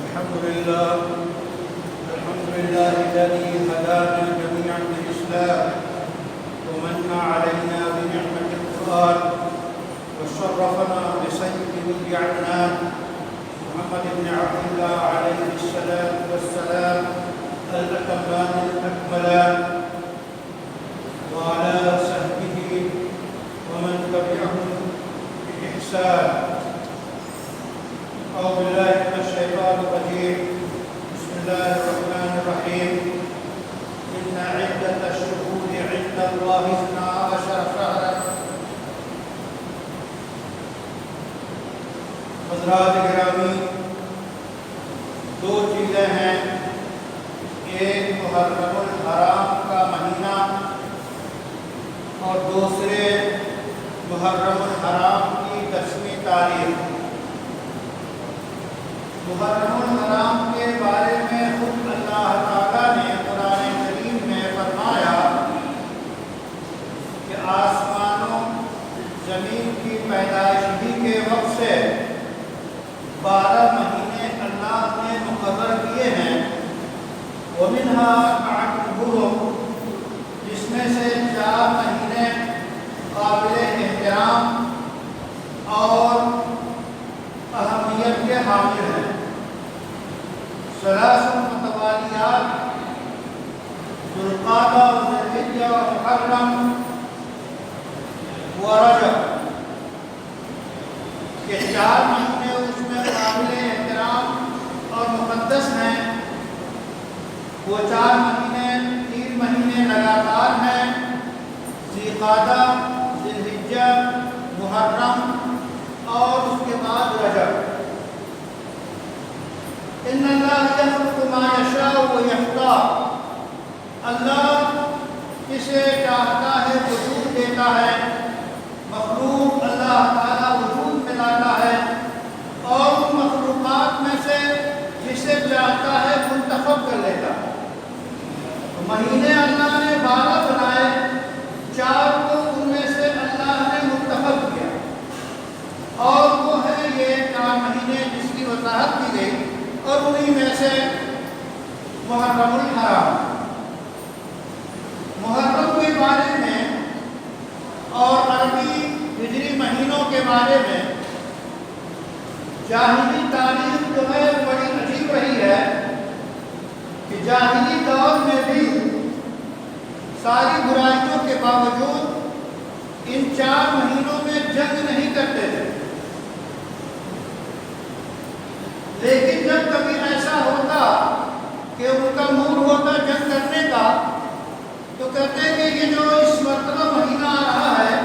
الحمد لله الذي هدانا جميعا للإسلام ومن علينا بنعمة القرآن وشرفنا بسيد ولد عدنان محمد بن عبد الله عليه الصلاة والسلام الأتمان الأكملان وعلى صحبه ومن تبعهم بإحسان. أعوذ بالله من الشيطان الرجيم. بسم الله الرحمن الرحيم. إن عدة الشهور عند الله 12 شهرا. حضرات گرامی، دو چیزیں ہیں، ایک محرم الحرام کا مہینہ اور دوسرے محرم الحرام کی 10ویں تاریخ. محرم الحرام کے بارے میں خود اللہ تعالیٰ نے قرآن کریم میں فرمایا کہ آسمانوں زمین کی پیدائش ہی کے وقت سے 12 مہینے اللہ نے مقرر کیے ہیں. وَمِنْهَا أَرْبَعَةٌ حُرُمٌ، جس میں سے 4 مہینے قابل احترام اور اہمیت کے حامل ہیں. ثلاث متوالیات، ذو القعدہ و ذو الحجہ و محرم و رجب، یہ 4 مہینے اس میں قابل احترام اور مقدس ہیں. وہ 4 مہینے 3 مہینے لگاتار ہیں، ذی قعدہ، ذی الحجہ، محرم اور اس کے بعد رجب. ان اللہ یخلق ما یشاء ویختار، اللہ کسے چاہتا ہے وجود دیتا ہے. مخلوق اللہ تعالیٰ وجود میں لاتا ہے اور ان مخلوقات میں سے جسے چاہتا ہے منتخب کر لیتا ہے. مہینے اللہ نے 12 بنائے، 4 کو ان میں سے اللہ نے منتخب کیا اور وہ ہے یہ 4 مہینے جس کی وضاحت کی گئی، اور انہی میں سے محرم الحرام. محرم کے بارے میں اور عربی ہجری مہینوں کے بارے میں جاہلی تاریخ جو ہے بڑی عجیب رہی ہے کہ جاہلی دور میں بھی ساری برائیوں کے باوجود ان 4 مہینوں میں جنگ نہیں کرتے تھے. لیکن جب کبھی ایسا ہوتا کہ ان کا موڈ ہوتا جنگ کرنے کا تو کہتے ہیں کہ یہ جو اس مرتبہ مہینہ آ رہا ہے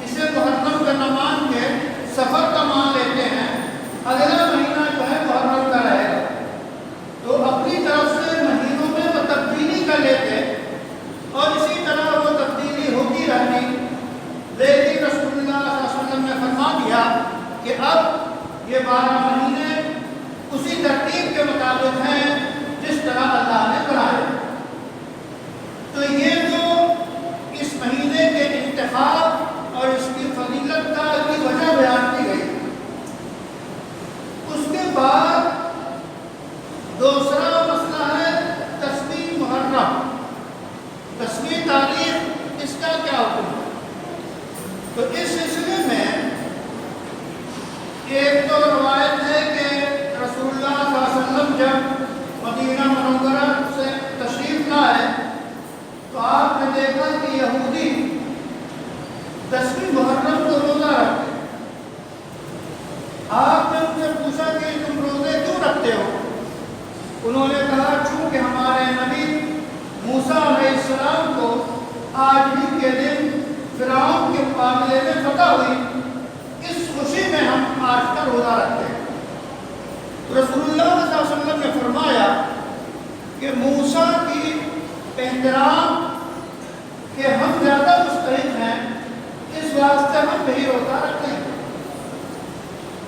اسے محرم کا نہ مان کے سفر کا مان لیتے ہیں، اگلا مہینہ جو ہے محرم کا رہے گا. تو اپنی طرف سے مہینوں میں وہ تبدیلی کر لیتے اور اسی طرح وہ تبدیلی ہوتی رہتی. لیکن رسول اللہ صلی اللہ علیہ وسلم نے فرما دیا کہ اب یہ 12 مہینے اسی ترتیب کے مطابق ہیں جس طرح اللہ نے بنائے. تو یہ جو اس مہینے کے انتخاب اور اس کی فضیلت کی وجہ بیان کی گئی. اس کے بعد دوسرا مسئلہ ہے 10ویں محرم، 10ویں تاریخ، اس کا کیا حکم ہے؟ تو اس سلسلے میں ایک تو روایت ہے کہ رسول اللہ صلی اللہ علیہ وسلم جب مدینہ منورہ سے تشریف لائے تو آپ نے دیکھا کہ یہودی 10ویں محرم کو روزہ رکھتے. آپ نے ان سے پوچھا کہ تم روزے کیوں رکھتے ہو؟ انہوں نے کہا چونکہ ہمارے نبی موسیٰ علیہ السلام کو آج ہی کے دن فرعون کے مقابلے میں فتح ہوئی، اس خوشی میں ہم آج کا روزہ رکھتے ہیں. رسول اللہ صلی اللہ علیہ وسلم نے فرمایا کہ موسیٰ کی احترام کہ ہم زیادہ مستحق ہیں، اس واسطے ہم نہیں روزہ رکھتے ہیں.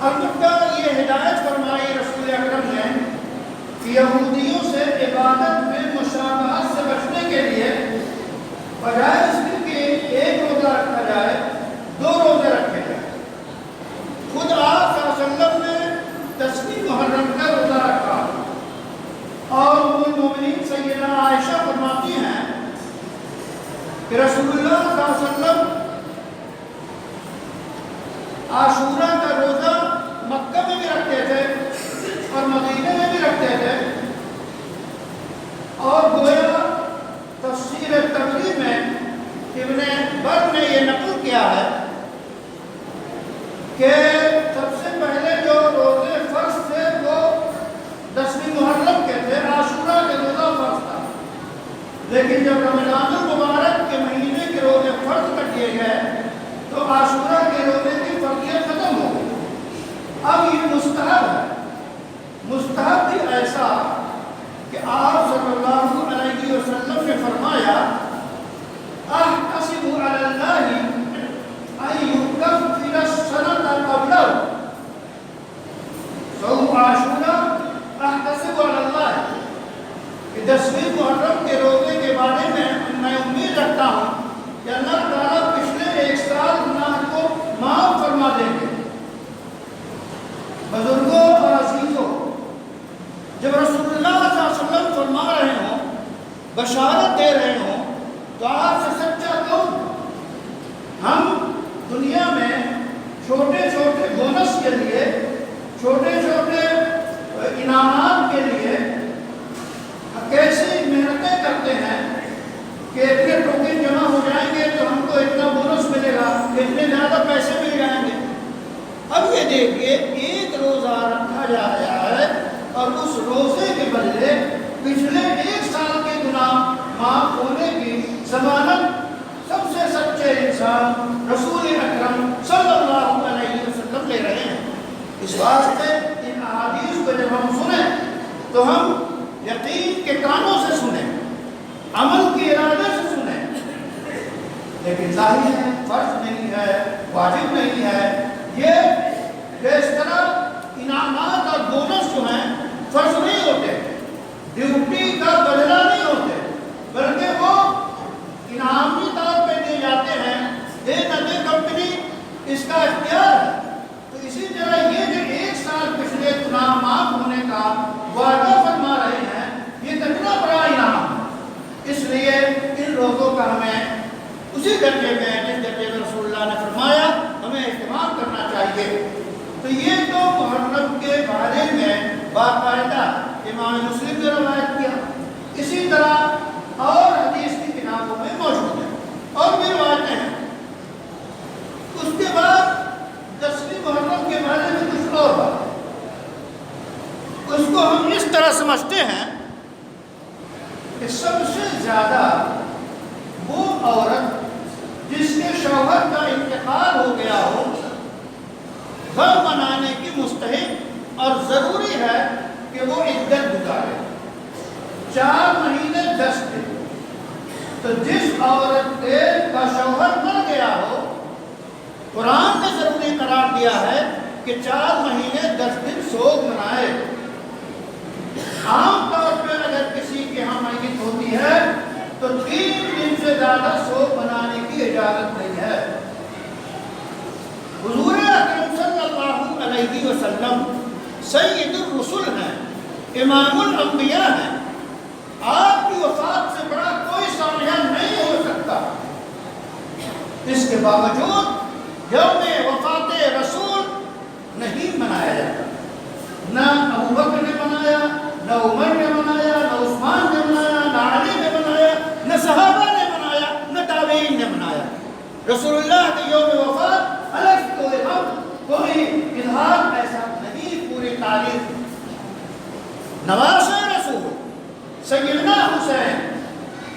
البتہ یہ ہدایت فرمائی رسول اکرم نے کہ یہودیوں سے عبادت میں مشابہت سے بچنے کے لیے بجائے اس کے ایک روزہ رکھا جائے 2 روزے رکھے جائیں. خود آپ صلی اللہ علیہ وسلم نے 10ویں محرم کا روزہ رکھا صلی اللہ علیہ وسلم عاشورہ کا روزہ مکہ میں بھی رکھتے تھے اور مدینے میں بھی رکھتے تھے، اور گویا تفسیر تبری میں ابن بر نے یہ نقل کیا ہے کہ سب سے پہلے جو روزے فرض تھے وہ 10ویں محرم کے تھے، عاشورہ کے روزہ فرض تھا، لیکن جب رمضان المبارک کے مہینے کے روزے فرض کر دیے گئے تو عاشورہ کے روزے کی فرضیت ختم ہو گئی۔ اب یہ مستحب ہے، مستحب بھی ایسا کہ آپ صلی اللہ علیہ وسلم نے فرمایا احتسب علی اللہ ان یکفر السنۃ قبلہ، صوم عاشورہ احتسب علی اللہ کہ 10ویں محرم کے روزے کے بارے میں امید رکھتا ہوں کہ اللہ تعالیٰ پچھلے ایک سال گناہ کو معاف فرما دیں گے۔ بزرگوں اور عزیزوں، جب رسول اللہ صلی اللہ علیہ وسلم فرما رہے ہوں، بشارت دے رہے ہوں، تو آپ سے سچا کون؟ ہم دنیا میں چھوٹے چھوٹے بونس کے لیے، چھوٹے چھوٹے انعامات کے لیے کیسی محنتیں کرتے ہیں کہ اتنے ٹوکن جمع ہو جائیں گے تو ہم کو اتنا بونس ملے گا، اتنے زیادہ پیسے مل جائیں گے۔ اب یہ دیکھیے، ایک روزہ رکھا جا رہا ہے اور اس روزے کے بدلے پچھلے ایک سال کے گناہ معاف ہونے کی ضمانت سب سے سچے انسان رسول اکرم صلی اللہ علیہ وسلم لے رہے ہیں۔ اس واسطے ان احادیث کو جب ہم سنیں تو ہم یقین کے کانوں سے سنیں، عمل کے ارادے سے سنیں، لیکن ظاہر ہے فرض نہیں ہے، واجب نہیں ہے۔ یہ اس طرح انعامات اور بونس جو ہیں فرض نہیں ہوتے، ڈیوٹی کا بدلہ نہیں ہوتے، بلکہ وہ انعامی طور پہ دیے جاتے ہیں، دے نہ دے کمپنی اس کا اختیار ہے۔ تو اسی طرح یہ جو ایک سال پچھلے گناہ معاف ہونے کا وعدہ فرما رہے ہیں، یہ کتنا بڑا انعام ہے۔ اس لیے ان روزوں کا ہمیں اسی درجے میں جس درجے میں رسول اللہ نے فرمایا ہمیں اہتمام کرنا چاہیے۔ تو یہ تو محرم کے بارے میں باقاعدہ امام مسلم نے روایت کیا، اسی طرح اور حدیث کی کتابوں میں موجود ہے اور بھی روایتیں ہیں۔ اس کے بعد 10ویں محرم کے بارے میں کچھ اور بات، اس کو ہم اس طرح سمجھتے ہیں کہ سب سے زیادہ وہ عورت جس کے شوہر کا انتقال ہو گیا ہو غم منانے کی مستحق اور ضروری ہے کہ وہ عدت گزارے 4 مہینے 10 دن۔ تو جس عورت کا شوہر مر گیا ہو، قرآن نے ضروری قرار دیا ہے کہ 4 مہینے 10 دن سوگ منائے۔ عام طور پہ اگر کسی کے یہاں میت ہوتی ہے تو 3 دن سے زیادہ سوگ منانے کی اجازت نہیں ہے۔ حضور اکرم صلی اللہ علیہ وسلم سید الرسل ہیں، امام الانبیاء ہیں، آپ کی وفات سے بڑا کوئی سانحہ نہیں ہو سکتا۔ اس کے باوجود یوم وفات رسول نہیں منایا جاتا، نہ ابو بکر نے منایا، نہ عمر نے منایا، نہ عثمان نے منایا، نہ علی نے منایا، نہ صحابہ نے منایا، نہ تابعین نے منایا۔ رسول اللہ کے یوم وفات الگ کوئی اظہار ایسا نہیں، پوری تاریخ نواسہ رسول سیدنا حسین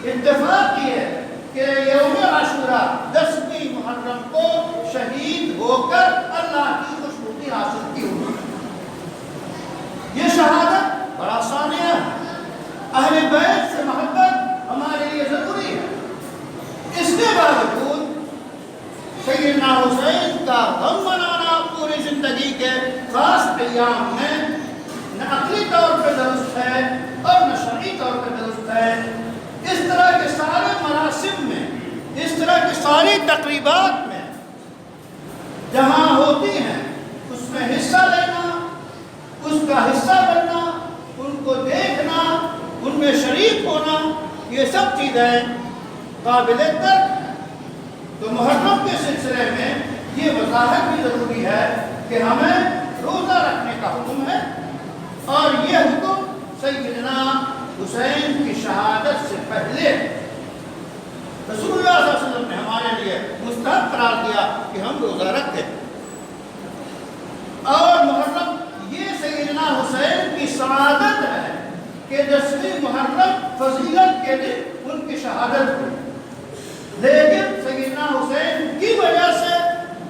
اتفاق کیے کہ یوم عاشورہ 10ویں محرم کو شہید ہو کر اللہ کی خوشنودی حاصل کی ہوئی۔ یہ شہادت بڑا ثانیہ ہے، اہل بیت سے محبت ہمارے لیے ضروری ہے۔ اس کے باوجود سیدنا حسین کا غم منانا پوری زندگی کے خاص ایام میں نہ عقلی طور پہ درست ہے اور نہ شرعی طور پہ درست ہے۔ اس طرح کے سارے مراسم میں، اس طرح کی ساری تقریبات میں جہاں ہوتی ہیں اس میں حصہ لینا، اس کا حصہ بننا، ان کو دیکھنا، ان میں شریک ہونا، یہ سب چیزیں قابل ترک۔ تو محرم کے سلسلے میں یہ وضاحت بھی ضروری ہے کہ ہمیں روزہ رکھنے کا حکم ہے، اور یہ حکم سیدنا حسین کی شہادت سے پہلے رسول اللہ صلی اللہ علیہ وسلم نے ہمارے لیے مستحب قرار دیا کہ ہم روزہ رکھیں۔ اور محرم یہ سیدنا حسین کی شہادت ہے کہ 10ویں محرم فضیلت کے دن ان کی شہادت ہوئی، لیکن سیدنا حسین کی وجہ سے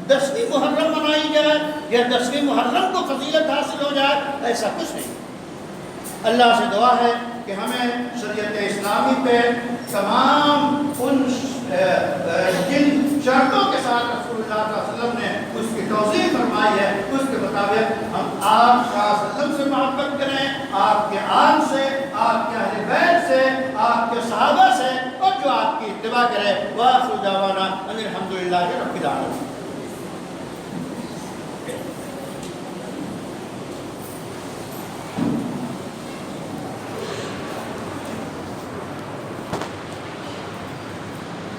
10ویں محرم منائی جائے یا 10ویں محرم کو فضیلت حاصل ہو جائے، ایسا کچھ نہیں۔ اللہ سے دعا ہے کہ ہمیں شریعت اسلامی پہ تمام ان جن شرطوں کے ساتھ رسول اللہ صلی اللہ علیہ وسلم نے اس کی توضیح فرمائی ہے اس کے مطابق ہم آپ صلی اللہ علیہ وسلم سے محبت کریں، آپ کے آل سے، آپ کے اہل بیت سے، آپ کے صحابہ سے، اور جو آپ کی اتباع کرے۔ وآخر دعوانا ان الحمد للہ رب العالمین۔